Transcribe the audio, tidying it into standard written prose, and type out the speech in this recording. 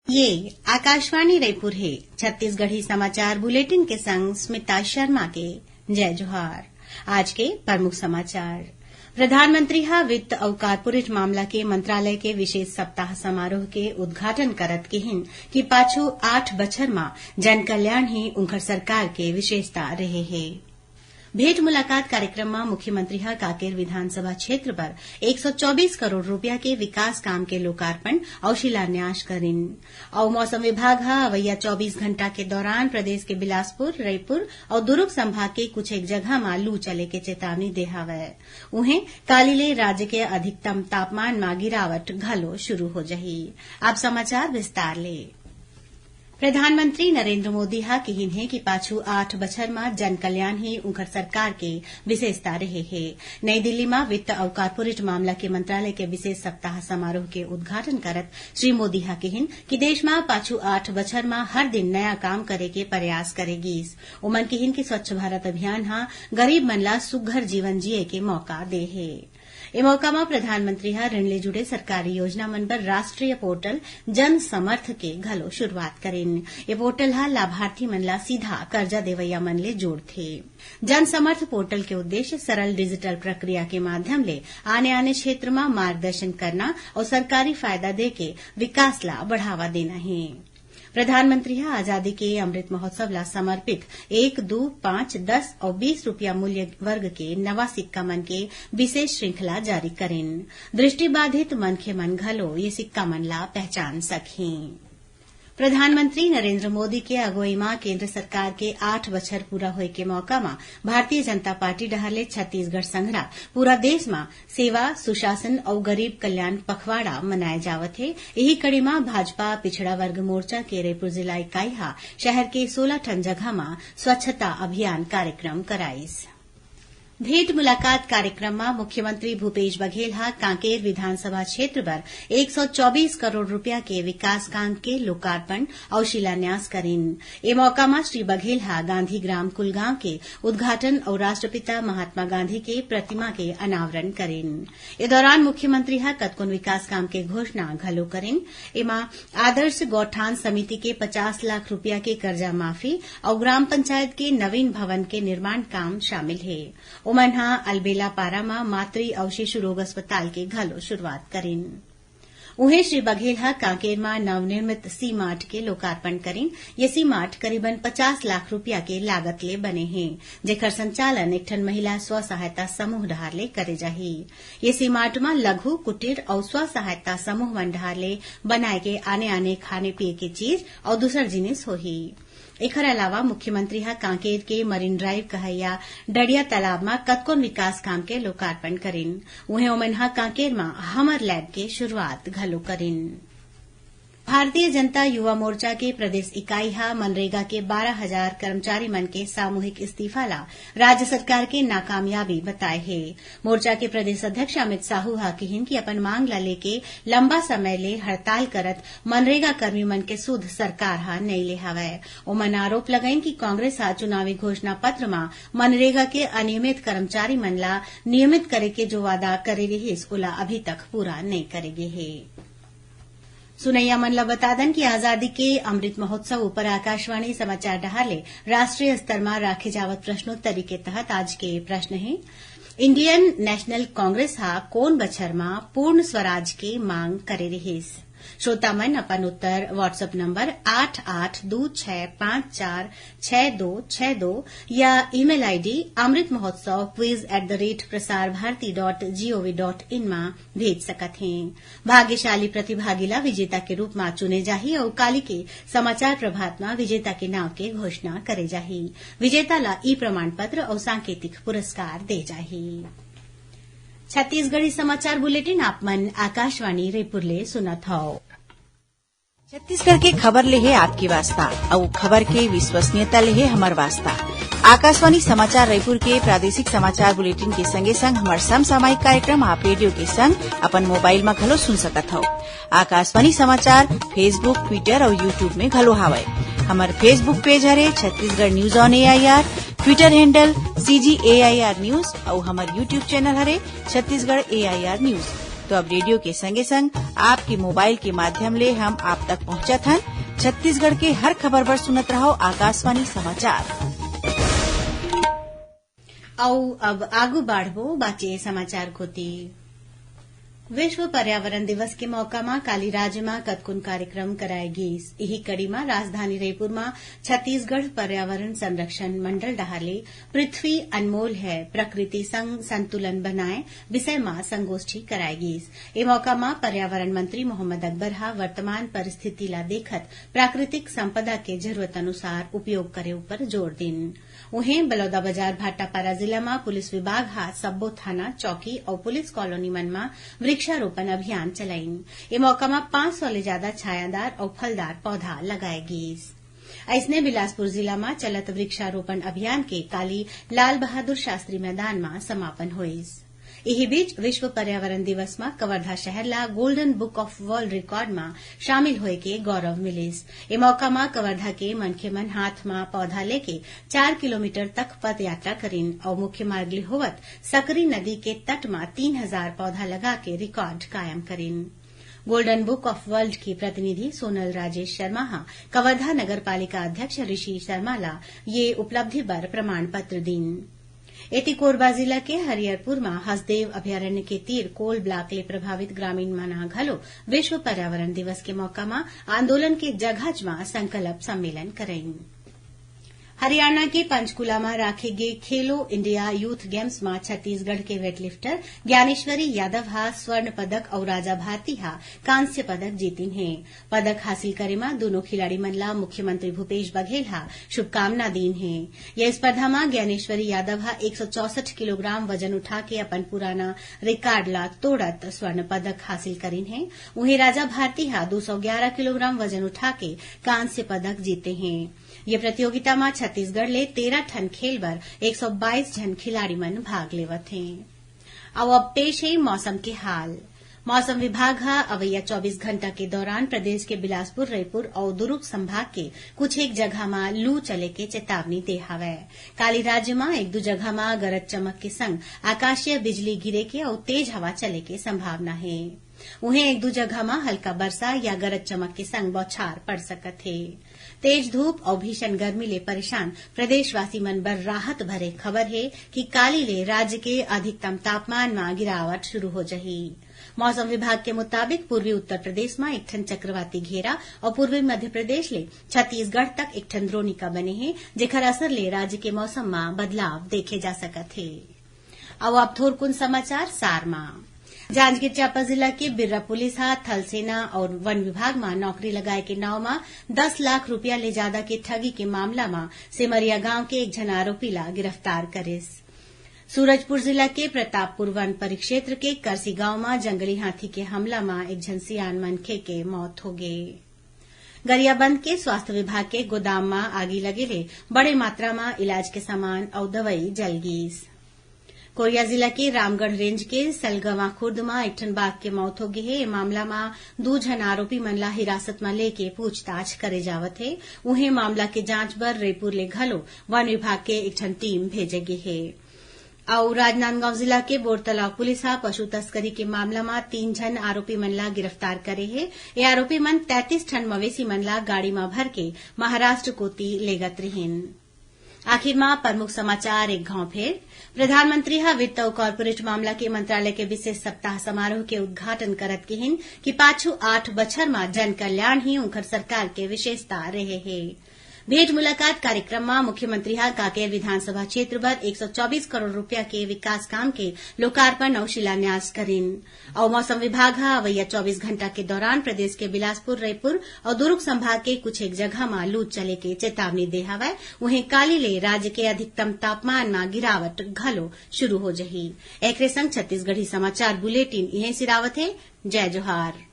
ये आकाशवाणी रायपुर है। छत्तीसगढ़ी समाचार बुलेटिन के संग स्मिता शर्मा के जय जोहार। आज के प्रमुख समाचार। प्रधानमंत्री वित्त और कारपोरेट मामला के मंत्रालय के विशेष सप्ताह समारोह के उद्घाटन करत कहिन कि पाछू 8 बछर में जन कल्याण ही उनकर सरकार के विशेषता रहे है। भेंट मुलाकात कार्यक्रम में मुख्यमंत्री कांकेर विधानसभा क्षेत्र पर 124 करोड़ रुपया के विकास काम के लोकार्पण और शिलान्यास करिन। और मौसम विभाग अवैया 24 घंटा के दौरान प्रदेश के बिलासपुर, रायपुर और दुर्ग संभाग के कुछ एक जगह में लू चले के चेतावनी दे हवय। उहें कालिले राज्य के अधिकतम तापमान में गिरावट घलो शुरू हो जाही। अब समाचार विस्तार ले। प्रधानमंत्री नरेंद्र मोदी कहिन है कि पाछू 8 बछर में जन कल्याण ही उनकर सरकार के विशेषता रहे है। नई दिल्ली में वित्त और कारपोरेट मामला के मंत्रालय के विशेष सप्ताह समारोह के उद्घाटन करत श्री मोदी कहिन कि देश में पाछू 8 बछर में हर दिन नया काम करे के प्रयास करेगीस। उमन कहिन कि स्वच्छ भारत अभियान गरीब मन ला सुघ्घर जीवन जिये के मौका दे है। ए मौका में प्रधानमंत्री ऋण ले जुड़े सरकारी योजना मन पर राष्ट्रीय पोर्टल जन समर्थ के घलो शुरुआत करेन। ये पोर्टल लाभार्थी मन ला सीधा कर्जा देवैया मन ले जोड़थे। जन समर्थ पोर्टल के उद्देश्य सरल डिजिटल प्रक्रिया के माध्यम ले आने क्षेत्र में मार्गदर्शन करना और सरकारी फायदा देके विकास ला बढ़ावा देना है। प्रधानमंत्री आजादी के अमृत महोत्सव ला समर्पित 1, 2, 5, 10 और 20 रुपया मूल्य वर्ग के नवा सिक्का मन के विशेष श्रृंखला जारी करेन। दृष्टिबाधित मनखे मन घलो ये सिक्का मन ला पहचान सकें। प्रधानमंत्री नरेंद्र मोदी के अगुवाई में केंद्र सरकार के 8 बछर पूरा होए के मौका में भारतीय जनता पार्टी डहले छत्तीसगढ़ संघरा पूरा देश में सेवा, सुशासन और गरीब कल्याण पखवाड़ा मनाए जावत है। यही कड़ी में भाजपा पिछड़ा वर्ग मोर्चा के रायपुर जिला इकाई शहर के 16 ठन जगह में स्वच्छता अभियान कार्यक्रम कराइस। भेंट मुलाकात कार्यक्रम में मुख्यमंत्री भूपेश बघेल कांकेर विधानसभा क्षेत्र पर 124 करोड़ रुपया के विकास काम के लोकार्पण और शिलान्यास करेन। ए मौका में श्री बघेल गांधी ग्राम कुलगांव के उद्घाटन और राष्ट्रपिता महात्मा गांधी के प्रतिमा के अनावरण करेन। ए दौरान मुख्यमंत्री कतकोन विकास काम के घोषणा घलो करेन। एमा आदर्श गौठान समिति के 50 लाख रुपया के कर्जा माफी और ग्राम पंचायत के नवीन भवन के निर्माण काम शामिल है। उमन अलबेला पारा में मातृ और शिशु रोग अस्पताल के घलो शुरुआत करेन। उन्हें श्री बघेल कांकेर में नवनिर्मित सी मार्ट के लोकार्पण करेन। ये सी मार्ट करीबन 50 लाख रुपया के लागत ले बने हैं, जेकर संचालन एक ठन महिला स्व सहायता समूह डहार ले करे जाही। ये सी मार्ट में लघु, कुटीर और स्व सहायता समूह मन डहार ले बनाए के आने खाने पिए के चीज और दूसर जिनिस होही। एकर अलावा मुख्यमंत्री कांकेर के मरीन ड्राइव कहैया डडिया तालाब में कतकोन विकास काम के लोकार्पण करेन। उहें ओमन कांकेर में हमर लैब के शुरुआत घलो करेन। भारतीय जनता युवा मोर्चा के प्रदेश इकाई मनरेगा के 12,000 कर्मचारी मन के सामूहिक इस्तीफा ला राज्य सरकार के नाकामयाबी बताए है। मोर्चा के प्रदेश अध्यक्ष अमित साहू कहिन कि अपन मांग ला लेके लंबा समय ले हड़ताल करत मनरेगा कर्मी मन के सुध सरकार नहीं ले हवय। ओमन आरोप लगाइन कि कांग्रेस चुनावी घोषणा पत्र में मनरेगा के अनियमित कर्मचारी मन ला नियमित करे के जो वादा करे रहिस ओला अभी तक पूरा नहीं करेगे है। सुनैया मन ला बता दन कि आजादी के अमृत महोत्सव ऊपर आकाशवाणी समाचार डहाले राष्ट्रीय स्तर में राखे जावत प्रश्नोत्तरी के तहत आज के प्रश्न है। इंडियन नेशनल कांग्रेस कोन बछर में पूर्ण स्वराज के मांग करे रहिस। श्रोता मन अपन उत्तर व्हाट्सएप नंबर 8826546262 या ईमेल आईडी amritmahotsav@prasarbharati.gov.in में भेज सकत हैं। भाग्यशाली प्रतिभागी ला विजेता के रूप में चुने जाही और काली के समाचार प्रभात में विजेता के नाव के घोषणा करे जाही। विजेता ला ई प्रमाण पत्र और सांकेतिक पुरस्कार दे जाही। छत्तीसगढ़ी समाचार बुलेटिन आप मन आकाशवाणी रायपुर ले सुनत हौ। छत्तीसगढ़ के खबर ले है आपकी वास्ता और खबर के विश्वसनीयता ले है हमार वास्ता। आकाशवाणी समाचार रायपुर के प्रादेशिक समाचार बुलेटिन के संगे संग हमार समसामयिक कार्यक्रम आप रेडियो के संग अपन मोबाइल में घलो सुन सकत हौ। आकाशवाणी समाचार फेसबुक, ट्विटर और यूट्यूब में घलो हावय। हमार फेसबुक पेज हरे Chhattisgarh news on AIR, Twitter handle CGAIR news और हमार यूट्यूब चैनल हरे छत्तीसगढ़ AIR न्यूज। तो अब रेडियो के संगे संग आपके मोबाइल के माध्यम ले हम आप तक पहुंचत हन। छत्तीसगढ़ के हर खबर पर सुनत रहो आकाशवाणी समाचार। अब आगू बाढ़बो बाचे समाचार कोती। विश्व पर्यावरण दिवस के मौका में काली राज्य में कतकुन कार्यक्रम कराए गीस। यही कड़ी में राजधानी रायपुर में छत्तीसगढ़ पर्यावरण संरक्षण मंडल डहाले पृथ्वी अनमोल है प्रकृति संग संतुलन बनाए विषय में संगोष्ठी कराए गीस। ए मौका में पर्यावरण मंत्री मोहम्मद अकबर हा वर्तमान परिस्थिति ला देखत प्राकृतिक संपदा के जरूरत अनुसार उपयोग करे ऊपर जोर दिन। उहें बलौदाबाजार भाटापारा जिला में पुलिस विभाग हा सब्बो थाना चौकी और पुलिस कॉलोनी मन में वृक्षारोपण अभियान चलाइन। ए मौका में 500 ले ज्यादा छायादार और फलदार पौधा लगाए गीस। ऐसने बिलासपुर जिला में चलत वृक्षारोपण अभियान के काली लाल बहादुर शास्त्री मैदान में समापन होइस। यही बीच विश्व पर्यावरण दिवस में कवर्धा शहर ला golden book of world record में शामिल होए के गौरव मिलिस। ए मौका में कवर्धा के मनखे मन हाथ में पौधा लेके 4 किलोमीटर तक पद यात्रा करीन और मुख्य मार्ग ले होवत सकरी नदी के तट में 3000 पौधा लगा के रिकॉर्ड कायम करीन। गोल्डन बुक ऑफ वर्ल्ड की प्रतिनिधि सोनल राजेश शर्मा हा कवर्धा नगर पालिका अध्यक्ष ऋषि शर्मा ला ये उपलब्धि पर प्रमाण पत्र दीन। एती कोरबा जिला के हरिहरपुर में हसदेव अभयारण्य के तीर कोल ब्लॉक ले प्रभावित ग्रामीण मना घलो विश्व पर्यावरण दिवस के मौका में आंदोलन के जगह में संकल्प सम्मेलन करें। हरियाणा के पंचकुला में राखे गए खेलो इंडिया यूथ गेम्स में छत्तीसगढ़ के वेटलिफ्टर ज्ञानेश्वरी यादव हा स्वर्ण पदक और राजा भारती हा कांस्य पदक जीतिन है। पदक हासिल करे में दोनों खिलाड़ी मन ला मुख्यमंत्री भूपेश बघेल हा शुभकामना दीन है। यह स्पर्धा में ज्ञानेश्वरी यादव हा 164 किलोग्राम वजन उठा के अपन पुराना रिकॉर्ड ला तोड़त स्वर्ण पदक हासिल करीन है। वहीं राजा भारती हा 211 किलोग्राम वजन उठा के कांस्य पदक जीते हैं। ये प्रतियोगिता में छत्तीसगढ़ ले 13 ठन खेल बर 122 जन खिलाड़ी मन भाग लेवत हैं। अब पेश है मौसम के हाल। मौसम विभाग हा अवैया 24 घंटा के दौरान प्रदेश के बिलासपुर रायपुर और दुर्ग संभाग के कुछ एक जगह में लू चले के चेतावनी दे हावय। काली राज्य में एक दो जगह में गरज चमक के संग आकाशीय बिजली गिरे के और तेज हवा चले के संभावना है। उन्हें एक दो जगह में हल्का वर्षा या गरज चमक के संग बौछार पड़ सकत है। तेज धूप और भीषण गर्मी ले परेशान प्रदेशवासी मन बर राहत भरे खबर है कि काली ले राज्य के अधिकतम तापमान में गिरावट शुरू हो जही। मौसम विभाग के मुताबिक पूर्वी उत्तर प्रदेश में एक ठन चक्रवाती घेरा और पूर्वी मध्य प्रदेश ले छत्तीसगढ़ तक एक ठन द्रोणिका बने हैं, जेकर असर ले राज्य के मौसम में बदलाव देखे जा सकत है। अब थोरकुन समाचार सार में। जांजगीर चांपा जिला के बिर्रा पुलिस हा थल सेना और वन विभाग में नौकरी लगाए के नाव में 10 लाख रुपया ले ज्यादा के ठगी के मामला में सिमरिया गांव के एक जन आरोपी ला गिरफ्तार करिस। सूरजपुर जिला के प्रतापपुर वन परिक्षेत्र के करसी गांव में जंगली हाथी के हमला में एक जन सियान मनखे के मौत हो गई। गरियाबंद के स्वास्थ्य विभाग के गोदाम में आगी लगे ले बड़े मात्रा में इलाज के सामान और दवाई जल गईस। कोरिया जिला के रामगढ़ रेंज के सलगवा खुर्द में एक ठन बाघ के मौत हो गई है। मामला में 2 जन आरोपी मन ला हिरासत में लेके पूछताछ करे जावत है। उन्हें मामला के जांच बर रायपुर ले घलो वन विभाग के एक ठन टीम भेजे गई है। और राजनांदगांव जिला के बोरतलाव पुलिस हा पशु तस्करी के मामला में 3 जन आरोपी मन ला गिरफ्तार करे है। ये आरोपी मन 33 ठन मवेशी मन ला गाड़ी में भर के महाराष्ट्र कोती लेगत रहीन। आखिर में प्रमुख समाचार एक घाव फेर। प्रधानमंत्री हा वित्त और कॉर्पोरेट मामला के मंत्रालय के विशेष सप्ताह समारोह के उद्घाटन करत कहिन कि पाछू 8 बछर में जन कल्याण ही उनकर सरकार के विशेषता रहे है। भेंट मुलाकात कार्यक्रम में मुख्यमंत्री हा कांकेर विधानसभा क्षेत्र बर 124 करोड़ रुपया के विकास काम के लोकार्पण और शिलान्यास करेन। और मौसम विभाग हा अवैया 24 घंटा के दौरान प्रदेश के बिलासपुर रायपुर और दुर्ग संभाग के कुछ एक जगह में लू चले के चेतावनी दे हवय। वहीं काली ले राज्य के अधिकतम तापमान में गिरावट घलो शुरू हो जही। एकरे संग छत्तीसगढ़ी समाचार बुलेटिन इहें सिरावत है। जय जोहार।